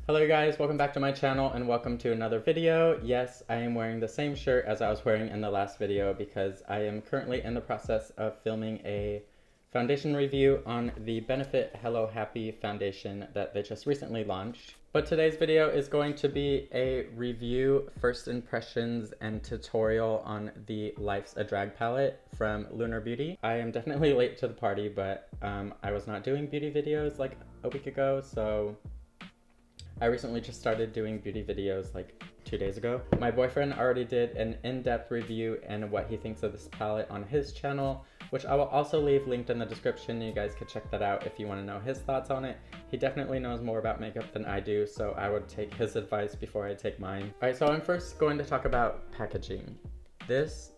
Hello guys, welcome back to my channel and welcome to another video. Yes, I am wearing the same shirt as I was wearing in the last video because I am currently in the process of filming a foundation review on the Benefit Hello Happy foundation that they just recently launched. But today's video is going to be a review, first impressions, and tutorial on the Life's a Drag palette from Lunar Beauty. I am definitely late to the party, but I was not doing beauty videos like a week ago, so I recently just started doing beauty videos like 2 days ago. My boyfriend already did an in-depth review and what he thinks of this palette on his channel, which I will also leave linked in the description. You guys could check that out if you want to know his thoughts on it. He definitely knows more about makeup than I do, so I would take his advice before I take mine. Alright, so I'm first going to talk about packaging. This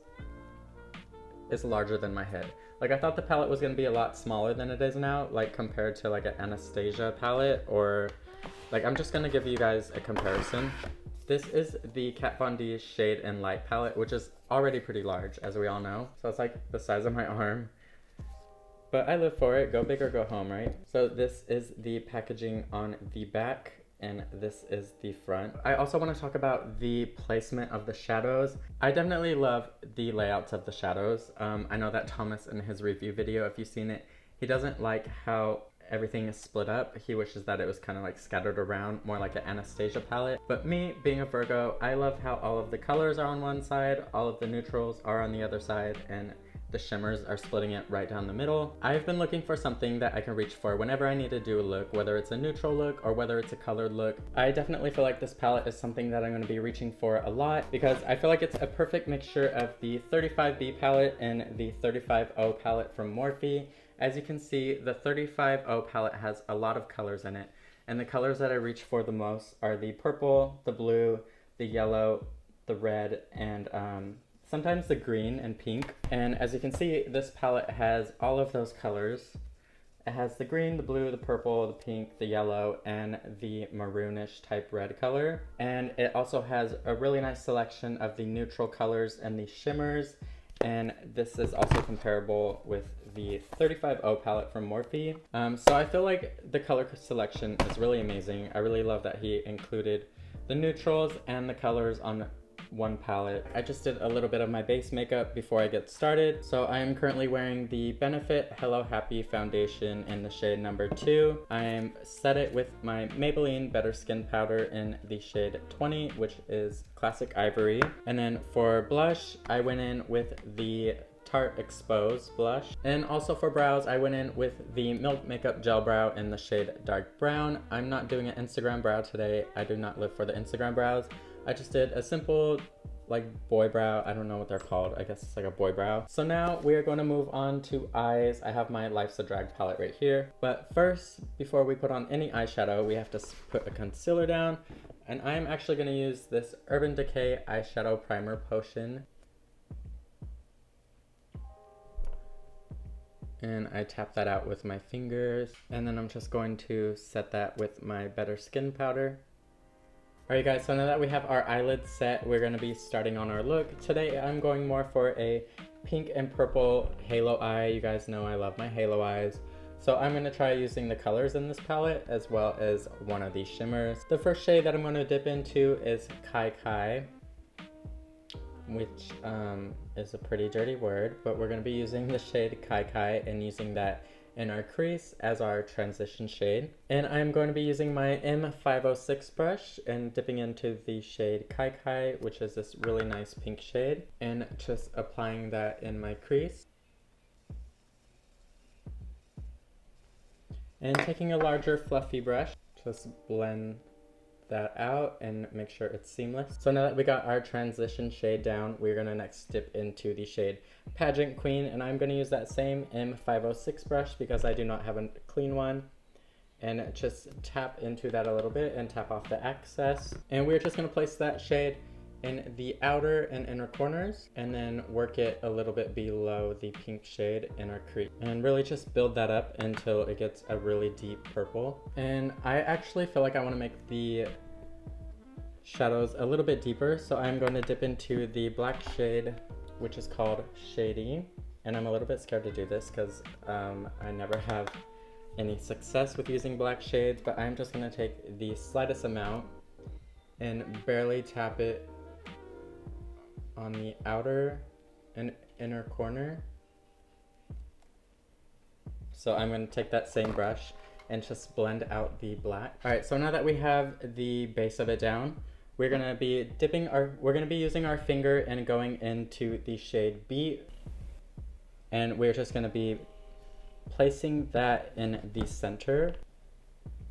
is larger than my head. Like, I thought the palette was going to be a lot smaller than it is now, like compared to like an Anastasia palette, or like, I'm just gonna give you guys a comparison. This is the Kat Von D Shade and Light palette, which is already pretty large, as we all know. So it's like the size of my arm. But I live for it, go big or go home, right? So this is the packaging on the back, and this is the front. I also want to talk about the placement of the shadows. I definitely love the layouts of the shadows. I know that Thomas in his review video, if you've seen it, he doesn't like how everything is split up. He wishes that it was kind of like scattered around, more like an Anastasia palette. But me, being a Virgo, I love how all of the colors are on one side, all of the neutrals are on the other side, and the shimmers are splitting it right down the middle. I've been looking for something that I can reach for whenever I need to do a look, whether it's a neutral look or whether it's a colored look. I definitely feel like this palette is something that I'm going to be reaching for a lot because I feel like it's a perfect mixture of the 35B palette and the 35O palette from Morphe. As you can see, the 35O palette has a lot of colors in it, and the colors that I reach for the most are the purple, the blue, the yellow, the red, and sometimes the green and pink. And as you can see, this palette has all of those colors. It has the green, the blue, the purple, the pink, the yellow, and the maroonish type red color. And it also has a really nice selection of the neutral colors and the shimmers. And this is also comparable with the 35O palette from Morphe. So I feel like the color selection is really amazing. I really love that he included the neutrals and the colors on one palette. I just did a little bit of my base makeup before I get started. So I am currently wearing the Benefit Hello Happy foundation in the shade number 2. I am set it with my Maybelline Better Skin powder in the shade 20, which is Classic Ivory. And then for blush, I went in with the Tarte Expose blush. And also for brows, I went in with the Milk Makeup Gel Brow in the shade Dark Brown. I'm not doing an Instagram brow today. I do not live for the Instagram brows. I just did a simple like boy brow. I don't know what they're called. I guess it's like a boy brow. So now we are going to move on to eyes. I have my Life's a Drag palette right here. But first, before we put on any eyeshadow, we have to put a concealer down. And I'm actually going to use this Urban Decay Eyeshadow Primer Potion. And I tap that out with my fingers. And then I'm just going to set that with my Better Skin powder. Alright guys, so now that we have our eyelids set, we're going to be starting on our look. Today I'm going more for a pink and purple halo eye. You guys know I love my halo eyes. So I'm going to try using the colors in this palette as well as one of these shimmers. The first shade that I'm going to dip into is Kai Kai, which is a pretty dirty word, but we're going to be using the shade Kai Kai and using that in our crease as our transition shade. And I'm going to be using my M506 brush and dipping into the shade Kai Kai, which is this really nice pink shade, and just applying that in my crease. And taking a larger fluffy brush, just blend that out and make sure it's seamless. So now that we got our transition shade down, we're gonna next dip into the shade Pageant Queen, and I'm gonna use that same M506 brush because I do not have a clean one, and just tap into that a little bit and tap off the excess. And we're just gonna place that shade in the outer and inner corners and then work it a little bit below the pink shade in our crease, and really just build that up until it gets a really deep purple. And I actually feel like I want to make the shadows a little bit deeper, so I'm going to dip into the black shade, which is called Shady. And I'm a little bit scared to do this because I never have any success with using black shades, but I'm just gonna take the slightest amount and barely tap it on the outer and inner corner. So I'm gonna take that same brush and just blend out the black. All right, so now that we have the base of it down, we're gonna be using our finger and going into the shade Beat, and we're just gonna be placing that in the center.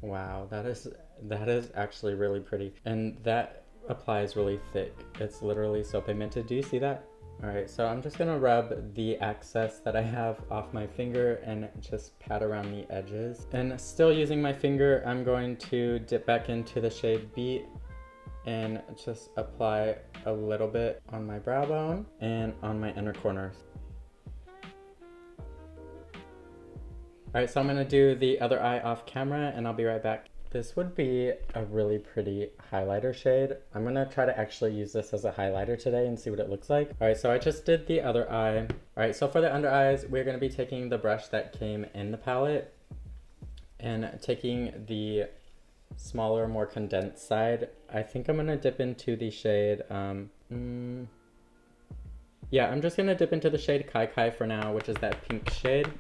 Wow, that is actually really pretty, and that applies really thick. It's literally so pigmented. Do you see that? All right, so I'm just gonna rub the excess that I have off my finger and just pat around the edges. And still using my finger, I'm going to dip back into the shade Beat and just apply a little bit on my brow bone and on my inner corners. All right, so I'm gonna do the other eye off camera and I'll be right back. This would be a really pretty highlighter shade. I'm gonna try to actually use this as a highlighter today and see what it looks like. All right, so I just did the other eye. All right, so for the under eyes, we're gonna be taking the brush that came in the palette and taking the smaller, more condensed side. I think I'm gonna dip into the shade, yeah, I'm just gonna dip into the shade Kai Kai for now, which is that pink shade,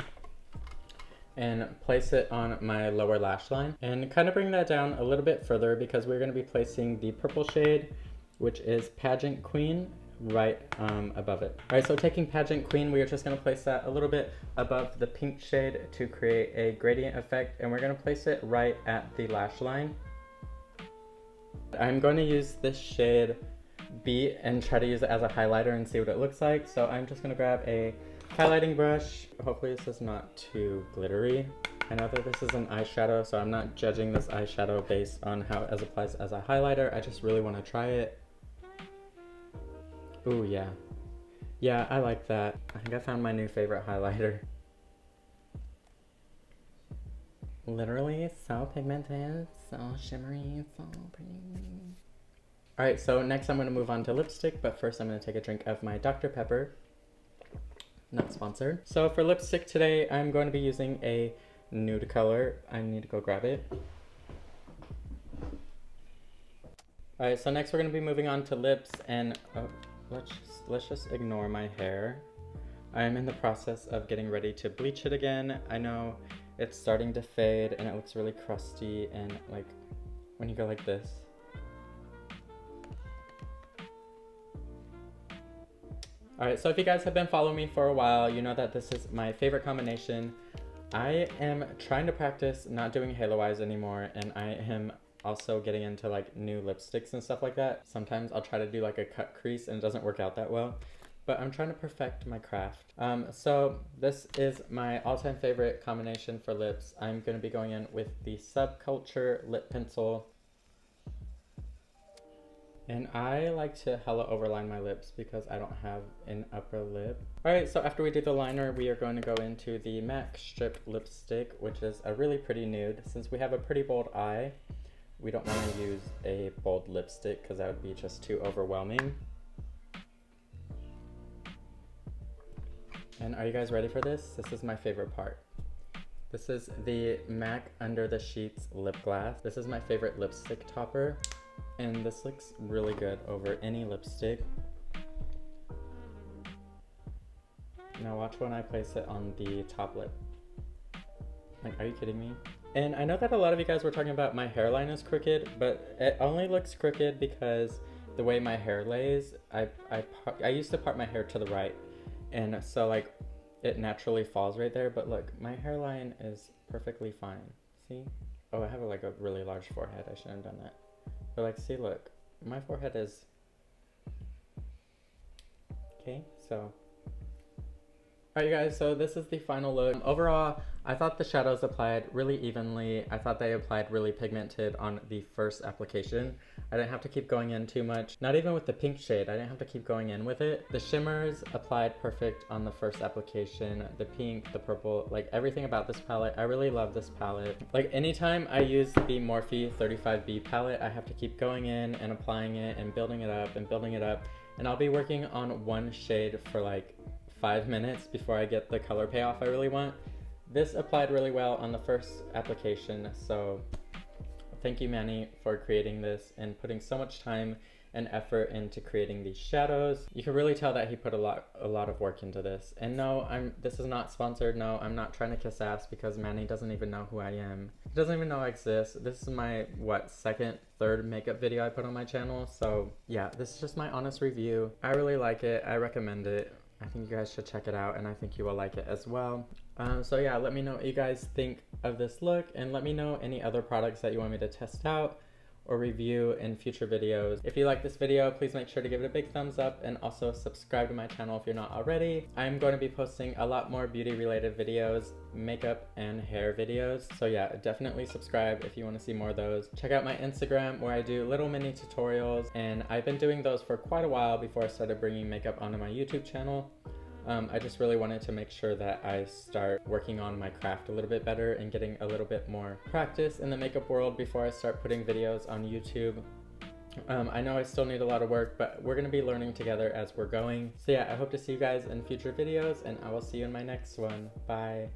and place it on my lower lash line and kind of bring that down a little bit further because we're going to be placing the purple shade, which is Pageant Queen, right above it. All right, so taking Pageant Queen, we are just going to place that a little bit above the pink shade to create a gradient effect, and we're going to place it right at the lash line. I'm going to use this shade Beat and try to use it as a highlighter and see what it looks like. So I'm just going to grab a highlighting brush. Hopefully this is not too glittery. I know that this is an eyeshadow, so I'm not judging this eyeshadow based on how it applies as a highlighter. I just really want to try it. Ooh, yeah. Yeah, I like that. I think I found my new favorite highlighter. Literally so pigmented, so shimmery, so pretty. All right, so next I'm going to move on to lipstick, but first I'm going to take a drink of my Dr. Pepper. Not sponsored. So for lipstick today, I'm going to be using a nude color. I need to go grab it. All right, so next we're going to be moving on to lips, and let's just ignore my hair. I'm in the process of getting ready to bleach it again. I know it's starting to fade and it looks really crusty, and like when you go like this. Alright, so if you guys have been following me for a while, you know that this is my favorite combination. I am trying to practice not doing halo eyes anymore, and I am also getting into like new lipsticks and stuff like that. Sometimes I'll try to do like a cut crease and it doesn't work out that well, but I'm trying to perfect my craft. So this is my all-time favorite combination for lips. I'm going to be going in with the Subculture lip pencil. And I like to hella overline my lips because I don't have an upper lip. Alright, so after we do the liner, we are going to go into the MAC Strip lipstick, which is a really pretty nude. Since we have a pretty bold eye, we don't want to use a bold lipstick because that would be just too overwhelming. And are you guys ready for this? This is my favorite part. This is the MAC Under the Sheets lip glass. This is my favorite lipstick topper. And this looks really good over any lipstick. Now watch when I place it on the top lip. Like, are you kidding me? And I know that a lot of you guys were talking about my hairline is crooked, but it only looks crooked because the way my hair lays, I used to part my hair to the right, and so like it naturally falls right there, but look, my hairline is perfectly fine. See? Oh, I have like a really large forehead. I shouldn't have done that. But like, see, look, my forehead is okay. So alright you guys, so this is the final look. Overall, I thought the shadows applied really evenly. I thought they applied really pigmented on the first application. I didn't have to keep going in too much. Not even with the pink shade, I didn't have to keep going in with it. The shimmers applied perfect on the first application. The pink, the purple, like everything about this palette. I really love this palette. Like anytime I use the Morphe 35B palette, I have to keep going in and applying it and building it up and building it up. And I'll be working on one shade for like 5 minutes before I get the color payoff I really want. this applied really well on the first application, so thank you, Manny, for creating this and putting so much time and effort into creating these shadows. You can really tell that he put a lot of work into this. And no, this is not sponsored. No, I'm not trying to kiss ass because Manny doesn't even know who I am. He doesn't even know I exist. This is my, second, third makeup video I put on my channel. So yeah, this is just my honest review. I really like it. I recommend it. I think you guys should check it out, and I think you will like it as well. So yeah, let me know what you guys think of this look, and let me know any other products that you want me to test out or review in future videos. If you like this video, please make sure to give it a big thumbs up and also subscribe to my channel if you're not already. I'm going to be posting a lot more beauty related videos, makeup and hair videos. So yeah, definitely subscribe if you want to see more of those. Check out my Instagram where I do little mini tutorials, and I've been doing those for quite a while before I started bringing makeup onto my YouTube channel. I just really wanted to make sure that I start working on my craft a little bit better and getting a little bit more practice in the makeup world before I start putting videos on YouTube. I know I still need a lot of work, but we're going to be learning together as we're going. So yeah, I hope to see you guys in future videos, and I will see you in my next one. Bye.